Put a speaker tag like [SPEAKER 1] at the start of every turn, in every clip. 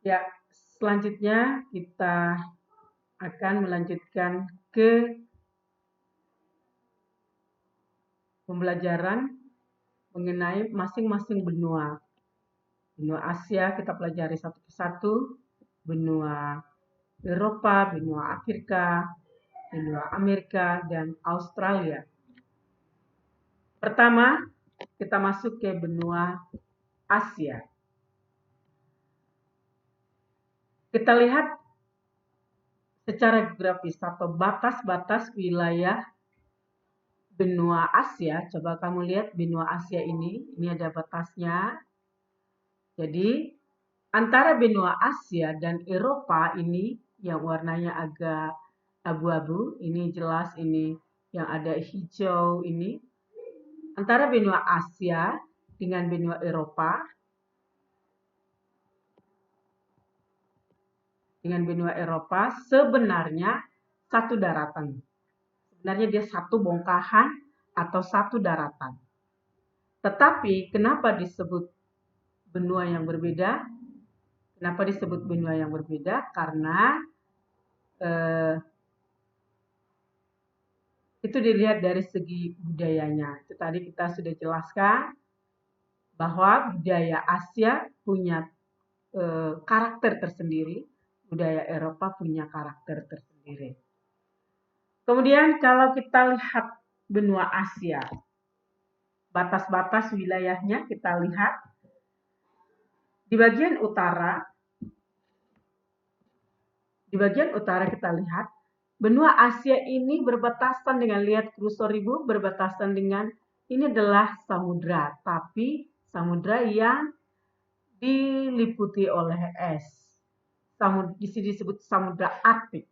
[SPEAKER 1] Ya, selanjutnya kita akan melanjutkan ke pembelajaran mengenai masing-masing benua. Benua Asia kita pelajari satu persatu, benua Eropa, benua Afrika, benua Amerika, dan Australia. Pertama, kita masuk ke benua Asia. Kita lihat secara geografis atau batas-batas wilayah benua Asia. Coba kamu lihat benua Asia ini ada batasnya. Jadi, antara benua Asia dan Eropa ini yang warnanya agak abu-abu, ini jelas ini yang ada hijau ini. Antara benua Asia dengan benua Eropa, sebenarnya satu daratan. Sebenarnya dia satu bongkahan atau satu daratan. Tetapi kenapa disebut benua yang berbeda? Kenapa disebut benua yang berbeda? Karena itu dilihat dari segi budayanya. Itu tadi kita sudah jelaskan bahwa budaya Asia punya karakter tersendiri, budaya Eropa punya karakter tersendiri. Kemudian kalau kita lihat benua Asia, batas-batas wilayahnya kita lihat di bagian utara kita lihat benua Asia ini berbatasan dengan, lihat kursor Ibu, berbatasan dengan, ini adalah samudra, tapi samudra yang diliputi oleh es. Di sini disebut samudra Arktik.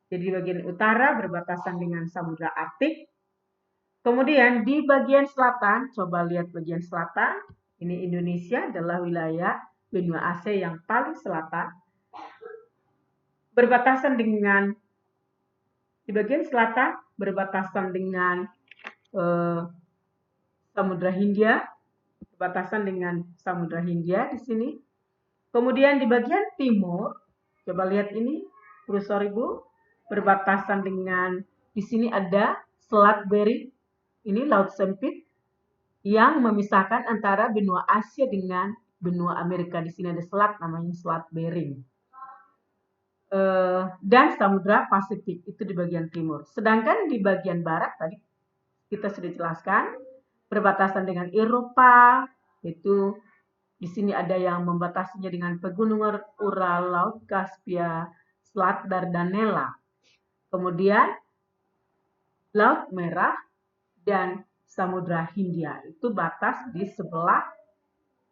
[SPEAKER 1] Jadi bagian utara berbatasan dengan samudra Arktik. Kemudian di bagian selatan, coba lihat bagian selatan, ini Indonesia adalah wilayah benua Asia yang paling selatan. Berbatasan dengan, di bagian selatan berbatasan dengan Samudra Hindia, berbatasan dengan Samudra Hindia di sini. Kemudian di bagian timur, coba lihat ini kursor Ibu, berbatasan dengan, di sini ada Selat Bering, ini laut sempit yang memisahkan antara benua Asia dengan benua Amerika. Di sini ada selat namanya Selat Bering. Dan Samudra Pasifik itu di bagian timur. Sedangkan di bagian barat tadi kita sudah jelaskan berbatasan dengan Eropa, itu di sini ada yang membatasinya dengan pegunungan Ural, Laut Kaspia, Selat Dardanella. Kemudian Laut Merah dan Samudra Hindia. Itu batas di sebelah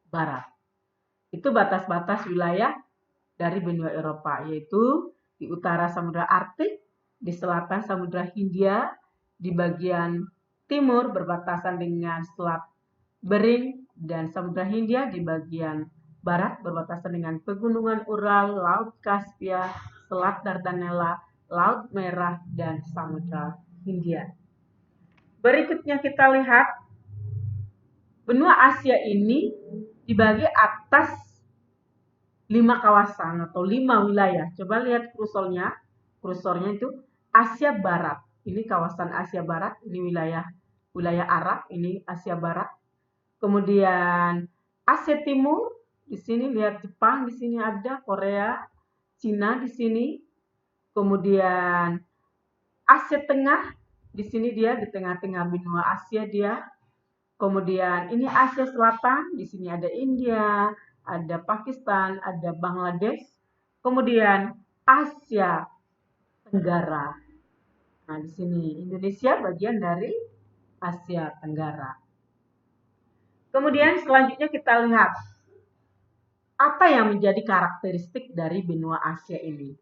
[SPEAKER 1] barat. Itu batas-batas wilayah dari benua Eropa, yaitu di utara Samudra Arktik, di selatan Samudra Hindia, di bagian timur berbatasan dengan Selat Bering dan Samudra Hindia, di bagian barat berbatasan dengan pegunungan Ural, Laut Kaspia, Selat Dardanella, Laut Merah, dan Samudra Hindia. Berikutnya kita lihat benua Asia ini dibagi atas 5 kawasan atau 5 wilayah. Coba lihat kursornya itu Asia Barat. Ini kawasan Asia Barat, ini wilayah Arab, ini Asia Barat. Kemudian Asia Timur, di sini lihat Jepang, di sini ada Korea, Cina di sini. Kemudian Asia Tengah, di sini dia di tengah-tengah benua Asia dia. Kemudian ini Asia Selatan, di sini ada India, ada Pakistan, ada Bangladesh. Kemudian Asia Tenggara. Nah, di sini Indonesia bagian dari Asia Tenggara. Kemudian selanjutnya kita lihat apa yang menjadi karakteristik dari benua Asia ini.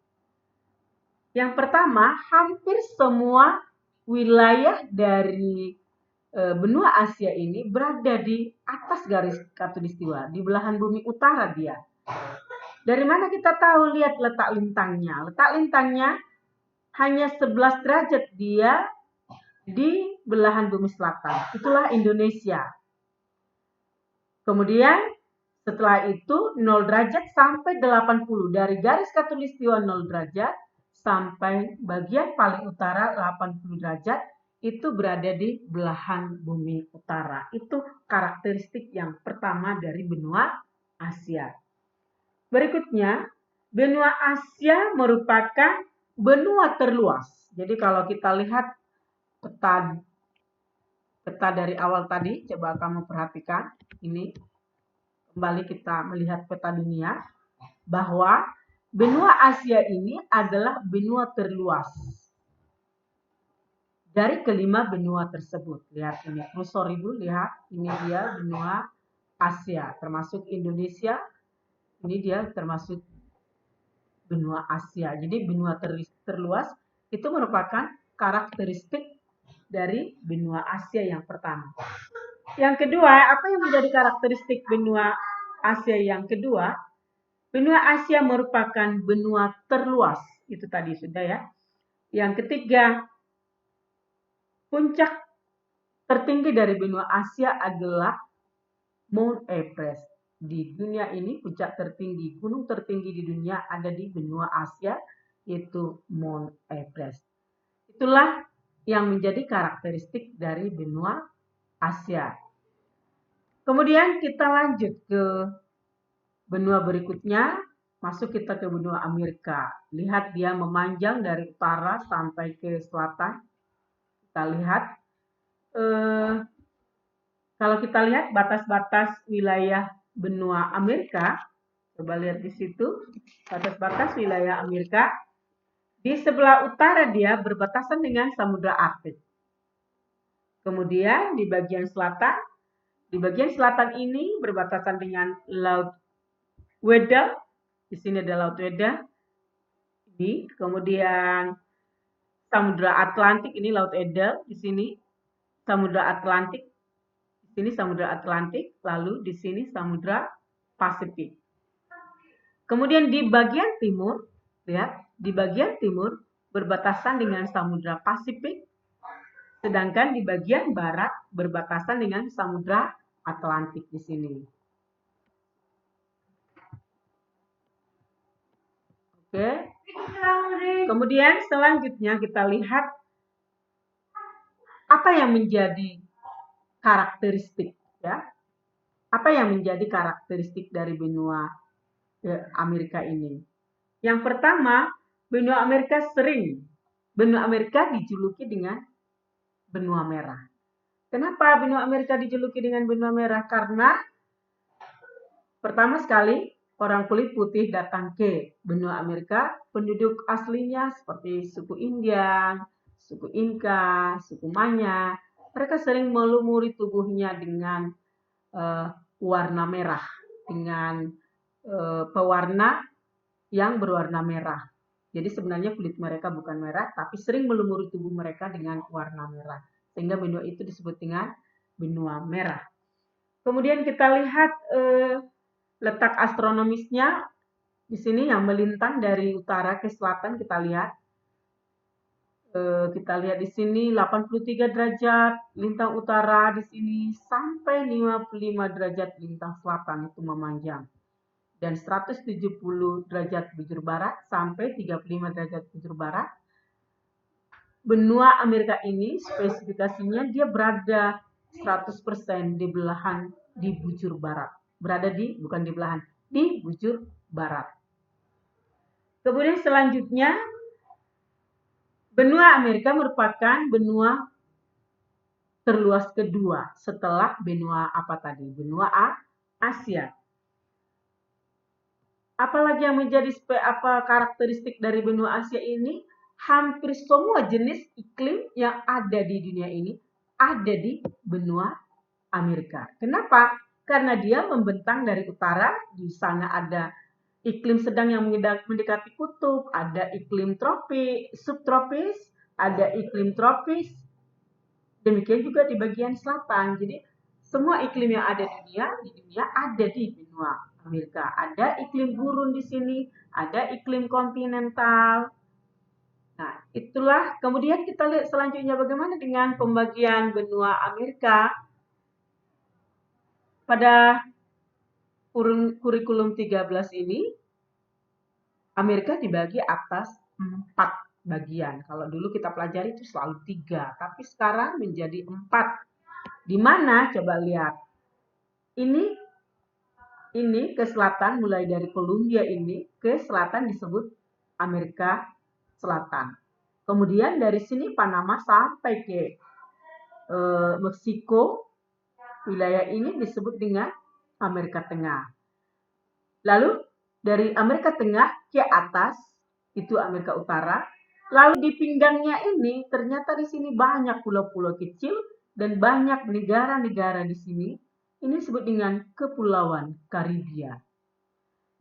[SPEAKER 1] Yang pertama, hampir semua wilayah dari benua Asia ini berada di atas garis khatulistiwa, di belahan bumi utara dia. Dari mana kita tahu? Lihat letak lintangnya. Letak lintangnya hanya 11 derajat dia di belahan bumi selatan. Itulah Indonesia. Kemudian Setelah itu 0 derajat sampai 80. Dari garis khatulistiwa 0 derajat sampai bagian paling utara 80 derajat itu berada di belahan bumi utara. Itu karakteristik yang pertama dari benua Asia. Berikutnya, benua Asia merupakan benua terluas. Jadi kalau kita lihat peta dari awal tadi, coba kamu perhatikan ini. Kembali kita melihat peta dunia, bahwa benua Asia ini adalah benua terluas dari kelima benua tersebut. Lihat ini, kursor ibu, lihat ini dia benua Asia, termasuk Indonesia. Ini dia termasuk benua Asia. Jadi benua terluas itu merupakan karakteristik dari benua Asia yang pertama. Yang kedua, apa yang menjadi karakteristik benua Asia yang kedua? Benua Asia merupakan benua terluas. Itu tadi sudah ya. Yang ketiga, puncak tertinggi dari benua Asia adalah Mount Everest. Di dunia ini puncak tertinggi, gunung tertinggi di dunia ada di benua Asia, yaitu Mount Everest. Itulah yang menjadi karakteristik dari benua Asia. Kemudian kita lanjut ke benua berikutnya, masuk kita ke benua Amerika. Lihat dia memanjang dari utara sampai ke selatan. Kita lihat, kalau kita lihat batas-batas wilayah benua Amerika, coba lihat di situ, batas-batas wilayah Amerika. Di sebelah utara dia berbatasan dengan Samudra Arktik. Kemudian di bagian selatan ini berbatasan dengan Laut Weddell. Di sini ada Laut Weddell. Ini, kemudian Samudra Atlantik, ini Laut Weddell. Di sini Samudra Atlantik. Di sini Samudra Atlantik, lalu di sini Samudra Pasifik. Kemudian di bagian timur, lihat, di bagian timur berbatasan dengan Samudra Pasifik, sedangkan di bagian barat berbatasan dengan Samudra Atlantik di sini. Oke. Kemudian selanjutnya kita lihat apa yang menjadi karakteristik ya. Apa yang menjadi karakteristik dari benua Amerika ini? Yang pertama, benua Amerika dijuluki dengan benua merah. Kenapa benua Amerika dijuluki dengan benua merah? Karena pertama sekali orang kulit putih datang ke benua Amerika, penduduk aslinya seperti suku Indian, suku Inka, suku Maya, mereka sering melumuri tubuhnya dengan warna merah, dengan pewarna yang berwarna merah. Jadi sebenarnya kulit mereka bukan merah, tapi sering melumuri tubuh mereka dengan warna merah. Sehingga benua itu disebut dengan benua merah. Kemudian kita lihat letak astronomisnya di sini yang melintang dari utara ke selatan kita lihat. Kita lihat di sini 83 derajat lintang utara di sini sampai 55 derajat lintang selatan itu memanjang. Dan 170 derajat bujur barat sampai 35 derajat bujur barat. Benua Amerika ini spesifikasinya dia berada 100% di bujur barat. Berada di, bukan di belahan, di bujur barat. Kemudian selanjutnya, benua Amerika merupakan benua terluas kedua setelah benua apa tadi? Benua Asia. Apalagi yang menjadi karakteristik dari benua Asia ini? Hampir semua jenis iklim yang ada di dunia ini ada di benua Amerika. Kenapa? Karena dia membentang dari utara, di sana ada iklim sedang yang mendekati kutub, ada iklim tropis, subtropis, ada iklim tropis. Demikian juga di bagian selatan. Jadi semua iklim yang ada di dunia ada di benua Amerika. Ada iklim gurun di sini, ada iklim kontinental. Nah, itulah. Kemudian kita lihat selanjutnya bagaimana dengan pembagian benua Amerika. Pada kurikulum 13 ini, Amerika dibagi atas 4 bagian. Kalau dulu kita pelajari itu selalu 3, tapi sekarang menjadi 4. Di mana? Coba lihat. Ini ke selatan, mulai dari Columbia ini ke selatan disebut Amerika Selatan. Kemudian dari sini Panama sampai ke Meksiko, wilayah ini disebut dengan Amerika Tengah. Lalu dari Amerika Tengah ke atas itu Amerika Utara. Lalu di pinggangnya ini ternyata di sini banyak pulau-pulau kecil dan banyak negara-negara di sini. Ini disebut dengan Kepulauan Karibia.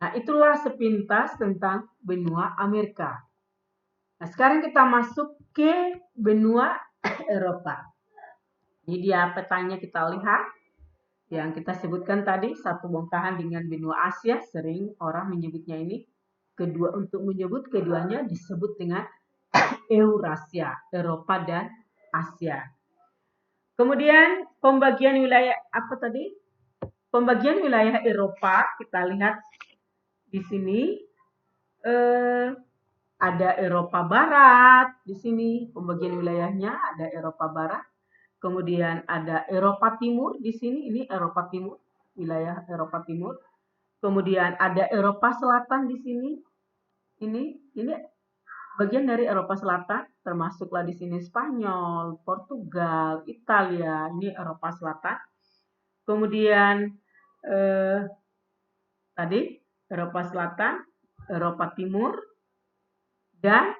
[SPEAKER 1] Nah, itulah sepintas tentang benua Amerika. Nah, sekarang kita masuk ke benua Eropa. Ini dia petanya kita lihat. Yang kita sebutkan tadi, satu bongkahan dengan benua Asia, sering orang menyebutnya ini. Untuk menyebut keduanya disebut dengan Eurasia, Eropa dan Asia. Kemudian pembagian wilayah apa tadi? Pembagian wilayah Eropa, kita lihat di sini ada Eropa Barat, di sini pembagian wilayahnya ada Eropa Barat. Kemudian ada Eropa Timur, di sini ini Eropa Timur, wilayah Eropa Timur. Kemudian ada Eropa Selatan di sini. Ini bagian dari Eropa Selatan, termasuklah di sini Spanyol, Portugal, Italia, ini Eropa Selatan. Kemudian tadi Eropa Selatan, Eropa Timur, dan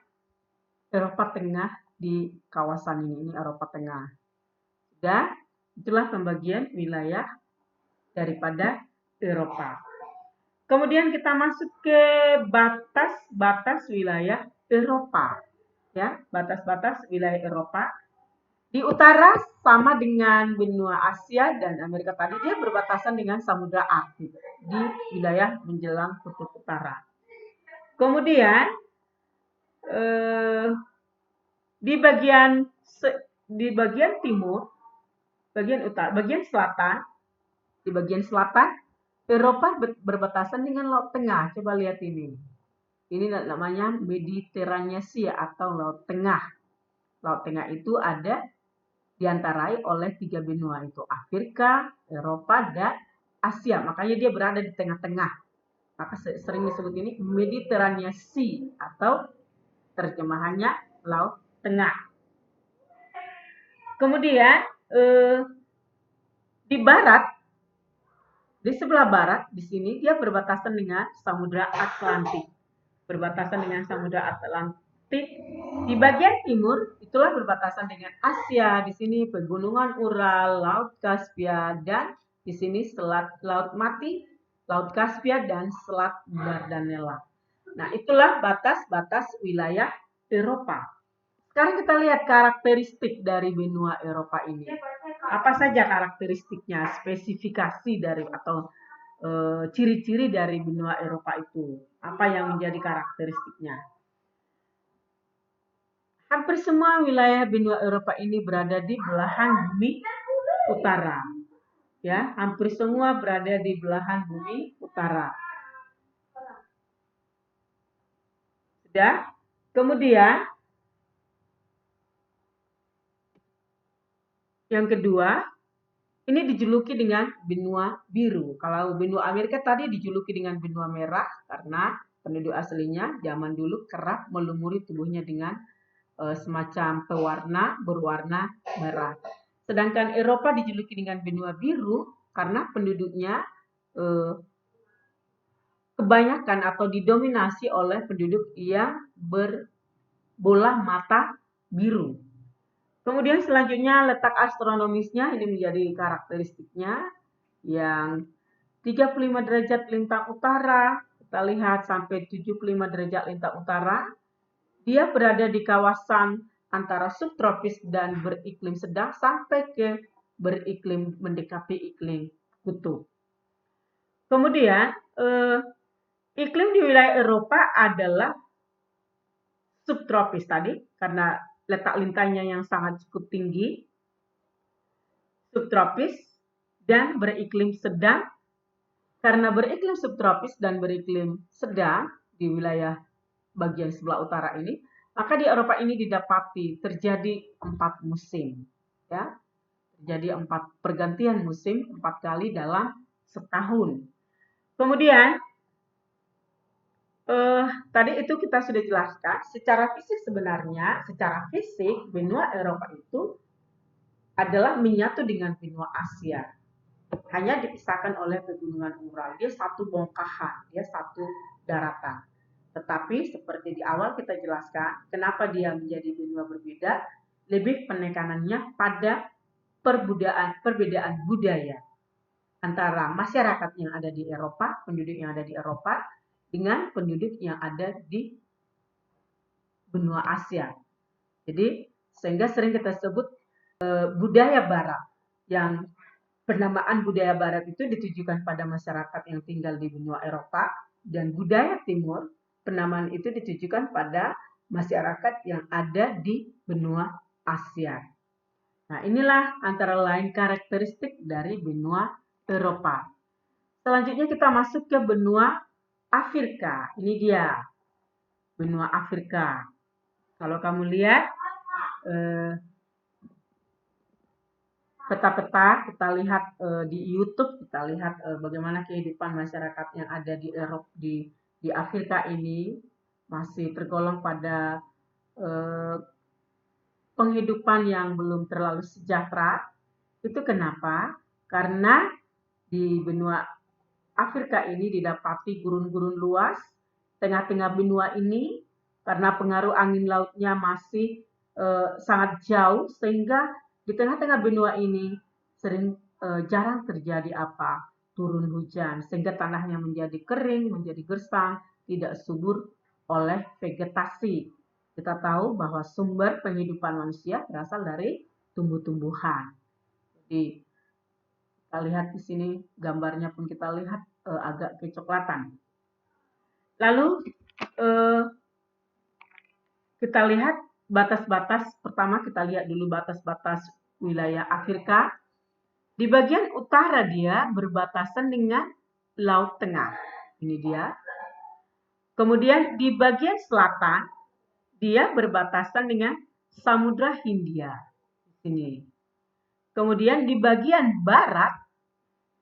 [SPEAKER 1] Eropa Tengah di kawasan ini Eropa Tengah. Dan itulah pembagian wilayah daripada Eropa. Kemudian kita masuk ke batas-batas wilayah Eropa. Ya, batas-batas wilayah Eropa. Di utara sama dengan benua Asia dan Amerika tadi, dia berbatasan dengan Samudra Arktik di wilayah menjelang kutub utara. Kemudian di bagian timur, bagian utara, bagian selatan, di bagian selatan Eropa berbatasan dengan Laut Tengah. Coba lihat ini. Ini namanya Mediterania Sea atau Laut Tengah. Laut Tengah itu ada diantarai oleh 3 benua itu, Afrika, Eropa, dan Asia. Makanya dia berada di tengah-tengah. Maka sering disebut ini Mediterania Sea atau terjemahannya Laut Tengah. Kemudian di barat, di sebelah barat di sini dia berbatasan dengan Samudra Atlantik. Berbatasan dengan Samudra Atlantik. Di bagian timur itulah berbatasan dengan Asia. Di sini pegunungan Ural, Laut Kaspia, dan di sini Selat Laut Mati, Laut Kaspia, dan Selat Dardanella. Nah, itulah batas-batas wilayah Eropa. Sekarang kita lihat karakteristik dari benua Eropa ini. Apa saja karakteristiknya, spesifikasi dari atau ciri-ciri dari benua Eropa itu? Apa yang menjadi karakteristiknya? Hampir semua wilayah benua Eropa ini berada di belahan bumi utara. Ya, hampir semua berada di belahan bumi utara. Sudah? Kemudian yang kedua, ini dijuluki dengan benua biru. Kalau benua Amerika tadi dijuluki dengan benua merah karena penduduk aslinya zaman dulu kerap melumuri tubuhnya dengan semacam berwarna merah. Sedangkan Eropa dijuluki dengan benua biru karena penduduknya kebanyakan atau didominasi oleh penduduk yang berbola mata biru. Kemudian selanjutnya letak astronomisnya ini menjadi karakteristiknya yang 35 derajat lintang utara. Kita lihat sampai 75 derajat lintang utara. Dia berada di kawasan antara subtropis dan beriklim sedang sampai ke beriklim mendekati iklim kutub. Kemudian iklim di wilayah Eropa adalah subtropis tadi karena letak lintangnya yang sangat cukup tinggi, subtropis dan beriklim sedang Karena beriklim subtropis dan beriklim sedang di wilayah bagian sebelah utara ini, maka di Eropa ini didapati terjadi 4 musim. Ya, terjadi 4 pergantian musim 4 kali dalam setahun. Kemudian tadi itu kita sudah jelaskan, secara fisik benua Eropa itu adalah menyatu dengan benua Asia. Hanya dipisahkan oleh pegunungan Ural. Dia satu bongkahan, dia satu daratan. Tetapi seperti di awal kita jelaskan, kenapa dia menjadi benua berbeda, lebih penekanannya pada perbedaan budaya antara masyarakat yang ada di Eropa, penduduk yang ada di Eropa, dengan penduduk yang ada di benua Asia. Jadi sehingga sering kita sebut budaya Barat, yang penamaan budaya Barat itu ditujukan pada masyarakat yang tinggal di benua Eropa, dan budaya Timur penamaan itu ditujukan pada masyarakat yang ada di benua Asia. Nah, inilah antara lain karakteristik dari benua Eropa. Selanjutnya kita masuk ke benua Afrika. Ini dia, benua Afrika. Kalau kamu lihat peta-peta, kita lihat di YouTube, kita lihat bagaimana kehidupan masyarakat yang ada di Eropa, di Afrika ini masih tergolong pada penghidupan yang belum terlalu sejahtera. Itu kenapa? Karena di benua Afrika ini didapati gurun-gurun luas, tengah-tengah benua ini karena pengaruh angin lautnya masih sangat jauh, sehingga di tengah-tengah benua ini sering jarang terjadi turun hujan, sehingga tanahnya menjadi kering, menjadi gersang, tidak subur oleh vegetasi. Kita tahu bahwa sumber penghidupan manusia berasal dari tumbuh-tumbuhan. Jadi kita lihat di sini gambarnya pun kita lihat agak kecoklatan. Lalu kita lihat batas-batas, pertama kita lihat dulu batas-batas wilayah Afrika. Di bagian utara dia berbatasan dengan Laut Tengah. Ini dia. Kemudian di bagian selatan dia berbatasan dengan Samudra Hindia. Ini. Kemudian di bagian barat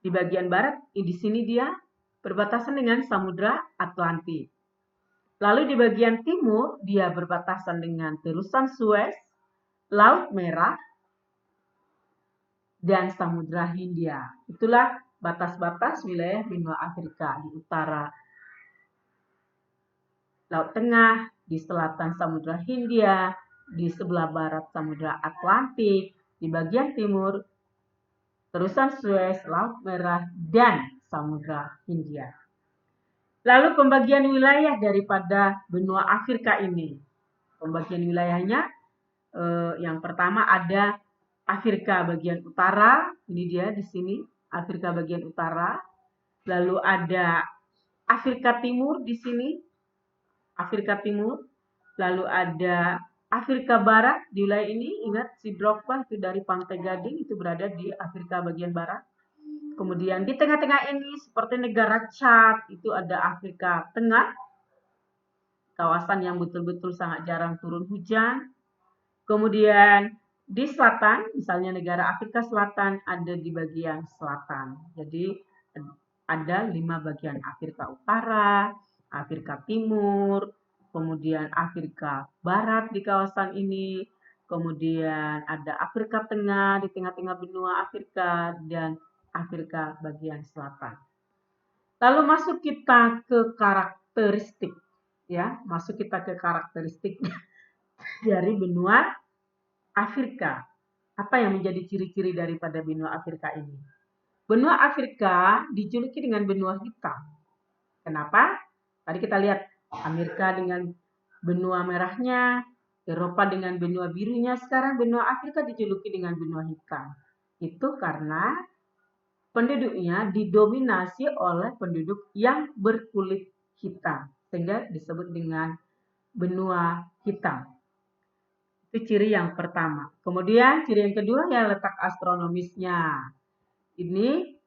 [SPEAKER 1] di sini dia berbatasan dengan Samudra Atlantik. Lalu di bagian timur dia berbatasan dengan terusan Suez, Laut Merah, dan Samudra Hindia. Itulah batas-batas wilayah benua Afrika. Di utara Laut Tengah, di selatan Samudra Hindia, di sebelah barat Samudra Atlantik, di bagian timur terusan Suez, Laut Merah, dan Samudra Hindia. Lalu pembagian wilayah daripada benua Afrika ini. Pembagian wilayahnya yang pertama ada Afrika bagian utara, ini dia di sini, Afrika bagian utara. Lalu ada Afrika Timur di sini, Afrika Timur. Lalu ada Afrika Barat di wilayah ini, ingat si Drogba itu dari Pantai Gading itu berada di Afrika bagian barat. Kemudian di tengah-tengah ini seperti negara Chad itu ada Afrika Tengah, kawasan yang betul-betul sangat jarang turun hujan. Kemudian di selatan, misalnya negara Afrika Selatan ada di bagian selatan. Jadi ada 5 bagian, Afrika Utara, Afrika Timur, kemudian Afrika Barat di kawasan ini, kemudian ada Afrika Tengah di tengah-tengah benua Afrika, dan Afrika bagian selatan. Lalu masuk kita ke karakteristik, ya, masuk kita ke karakteristik dari benua Afrika. Apa yang menjadi ciri-ciri daripada benua Afrika ini? Benua Afrika dijuluki dengan benua hitam. Kenapa? Tadi kita lihat Amerika dengan benua merahnya, Eropa dengan benua birunya, sekarang benua Afrika dijuluki dengan benua hitam. Itu karena penduduknya didominasi oleh penduduk yang berkulit hitam, sehingga disebut dengan benua hitam. Itu ciri yang pertama. Kemudian ciri yang kedua ya letak astronomisnya. Ini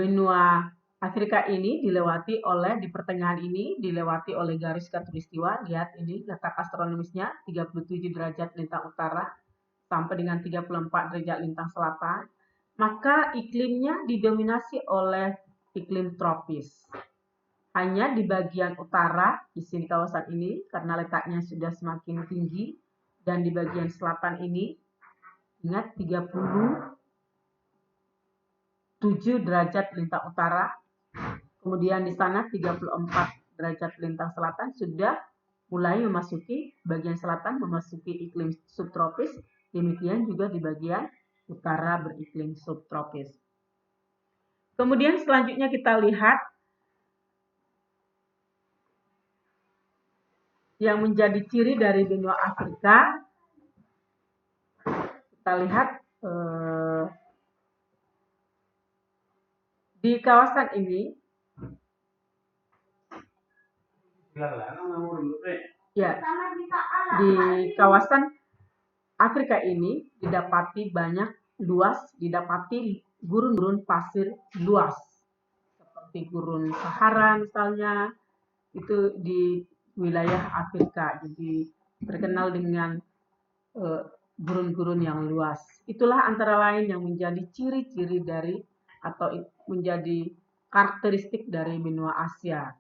[SPEAKER 1] benua Afrika ini di pertengahan ini dilewati oleh garis khatulistiwa. Lihat ini letak astronomisnya 37 derajat lintang utara sampai dengan 34 derajat lintang selatan. Maka iklimnya didominasi oleh iklim tropis. Hanya di bagian utara, di sini kawasan ini, karena letaknya sudah semakin tinggi, dan di bagian selatan ini, ingat 37 derajat lintang utara, kemudian di sana 34 derajat lintang selatan sudah mulai memasuki bagian selatan, memasuki iklim subtropis. Demikian juga di bagian utara beriklim subtropis. Kemudian selanjutnya kita lihat yang menjadi ciri dari benua Afrika. Kita lihat di kawasan ini, ya, di kawasan Afrika ini didapati gurun-gurun pasir luas, seperti gurun Sahara misalnya, itu di wilayah Afrika, jadi terkenal dengan gurun-gurun yang luas. Itulah antara lain yang menjadi ciri-ciri dari atau menjadi karakteristik dari benua Asia.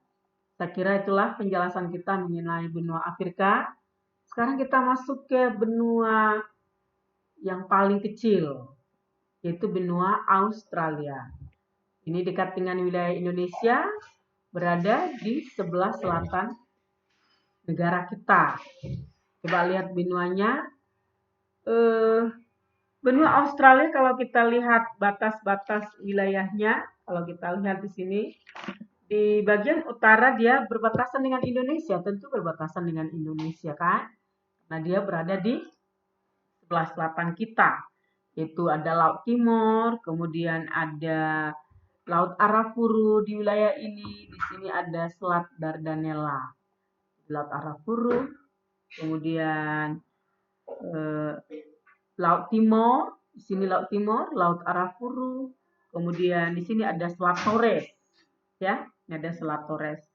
[SPEAKER 1] Saya kira itulah penjelasan kita mengenai benua Afrika. Sekarang kita masuk ke benua yang paling kecil, yaitu benua Australia. Ini dekat dengan wilayah Indonesia, berada di sebelah selatan negara kita. Coba lihat benuanya. Benua Australia, kalau kita lihat batas-batas wilayahnya, kalau kita lihat di sini, di bagian utara dia berbatasan dengan Indonesia, tentu berbatasan dengan Indonesia kan? Nah, dia berada di sebelah selatan kita, yaitu ada Laut Timor, kemudian ada Laut Arafuru di wilayah ini, di sini ada Selat Dardanella, Laut Arafuru, kemudian Laut Timor, di sini Laut Timor, Laut Arafuru, kemudian di sini ada Selat Torres, ya, ini ada Selat Torres.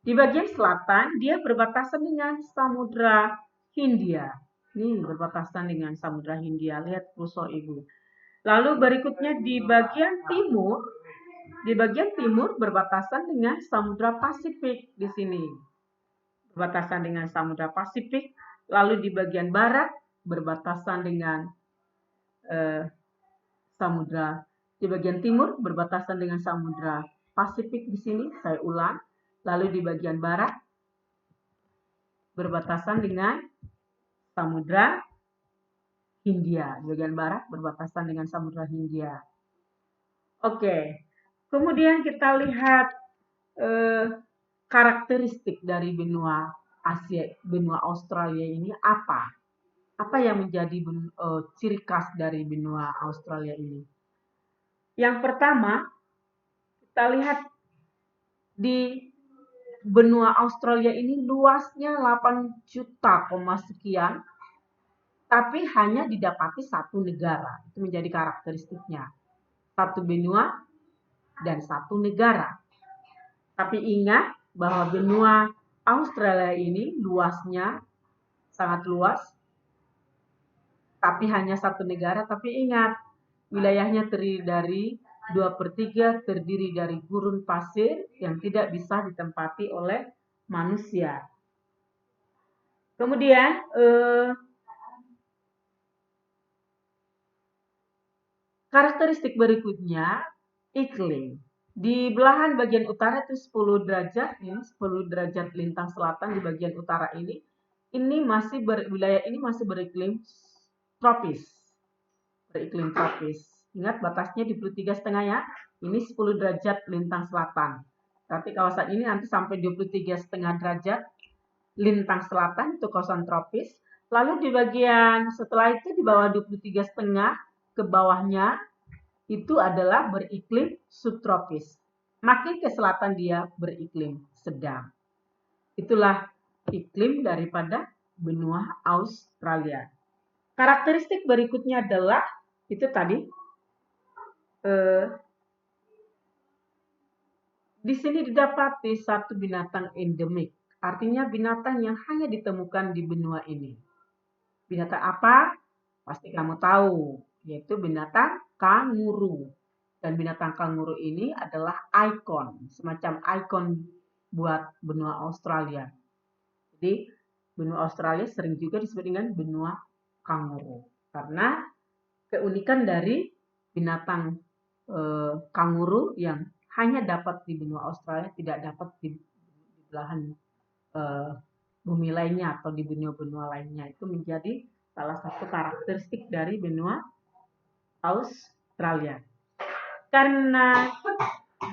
[SPEAKER 1] Di bagian selatan dia berbatasan dengan Samudra Hindia. Ini berbatasan dengan Samudra Hindia. Lihat kursor Ibu. Lalu berikutnya di bagian timur berbatasan dengan Samudra Pasifik di sini. Berbatasan dengan Samudra Pasifik. Lalu di bagian barat berbatasan dengan di bagian timur berbatasan dengan Samudra Pasifik di sini, saya ulang. Lalu di bagian barat berbatasan dengan Samudra Hindia. Di bagian barat berbatasan dengan Samudra Hindia. Oke. Kemudian kita lihat karakteristik dari benua Australia ini apa? Apa yang menjadi ciri khas dari benua Australia ini? Yang pertama, kita lihat di benua Australia ini luasnya 8 juta sekian, tapi hanya didapati satu negara. Itu menjadi karakteristiknya. Satu benua dan satu negara. Tapi ingat bahwa benua Australia ini luasnya sangat luas, tapi hanya satu negara. Tapi ingat, wilayahnya terdiri dari 2/3 terdiri dari gurun pasir yang tidak bisa ditempati oleh manusia. Kemudian karakteristik berikutnya iklim. Di belahan bagian utara itu 10 derajat, ini 10 derajat lintang selatan di bagian utara ini wilayah ini masih beriklim tropis. Beriklim tropis. Ingat batasnya di 23,5 ya. Ini 10 derajat lintang selatan. Berarti kawasan ini nanti sampai 23,5 derajat lintang selatan itu kawasan tropis. Lalu di bagian setelah itu di bawah 23,5 ke bawahnya itu adalah beriklim subtropis. Makin ke selatan dia beriklim sedang. Itulah iklim daripada benua Australia. Karakteristik berikutnya adalah itu tadi Di sini didapati satu binatang endemik, artinya binatang yang hanya ditemukan di benua ini. Binatang apa? Pasti kamu tahu, yaitu binatang kanguru. Dan binatang kanguru ini adalah ikon, semacam ikon buat benua Australia. Jadi benua Australia sering juga disebut dengan benua kanguru karena keunikan dari binatang kanguru yang hanya dapat di benua Australia, tidak dapat di belahan eh, bumi lainnya atau di benua-benua lainnya. Itu menjadi salah satu karakteristik dari benua Australia. Karena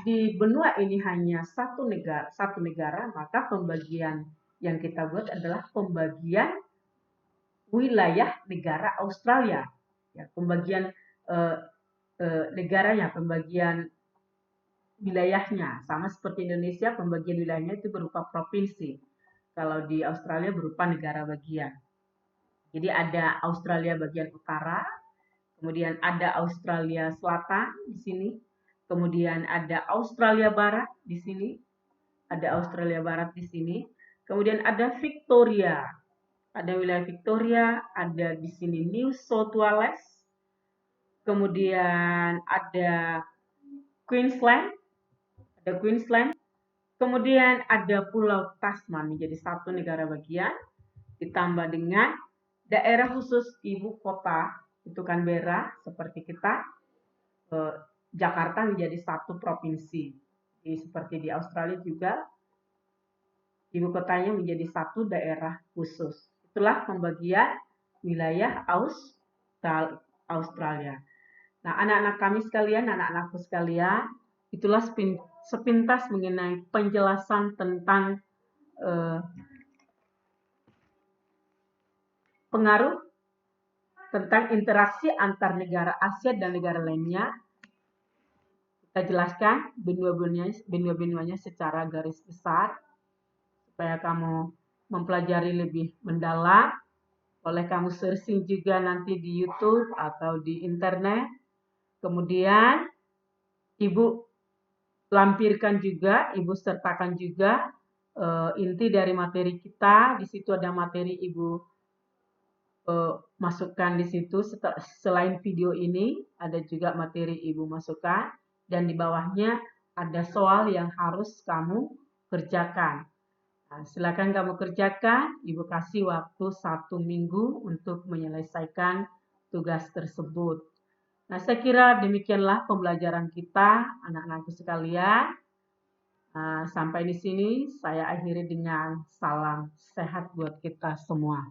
[SPEAKER 1] di benua ini hanya satu negara, maka pembagian yang kita buat adalah pembagian wilayah negara Australia. Ya, pembagian eh, negaranya, pembagian wilayahnya. Sama seperti Indonesia, pembagian wilayahnya itu berupa provinsi. Kalau di Australia berupa negara bagian. Jadi ada Australia bagian utara, kemudian ada Australia Selatan di sini, kemudian ada Australia Barat di sini, ada Australia Barat di sini, kemudian ada Victoria, ada wilayah Victoria, ada di sini New South Wales, kemudian ada Queensland, kemudian ada Pulau Tasman menjadi satu negara bagian, ditambah dengan daerah khusus ibu kota itu Canberra seperti kita, Jakarta menjadi satu provinsi. Jadi seperti di Australia juga ibu kotanya menjadi satu daerah khusus. Itulah pembagian wilayah Australia. Nah, anak-anak kami sekalian, anak-anakku sekalian, itulah sepintas mengenai penjelasan tentang pengaruh tentang interaksi antar negara Asia dan negara lainnya. Kita jelaskan benua-benuanya secara garis besar supaya kamu mempelajari lebih mendalam. Boleh kamu searching juga nanti di YouTube atau di internet. Kemudian Ibu lampirkan juga, Ibu sertakan juga inti dari materi kita. Di situ ada materi Ibu masukkan di situ. Selain video ini, ada juga materi Ibu masukkan. Dan di bawahnya ada soal yang harus kamu kerjakan. Nah, silakan kamu kerjakan, Ibu kasih waktu 1 minggu untuk menyelesaikan tugas tersebut. Nah, saya kira demikianlah pembelajaran kita, anak-anakku sekalian. Sampai di sini saya akhiri dengan salam sehat buat kita semua.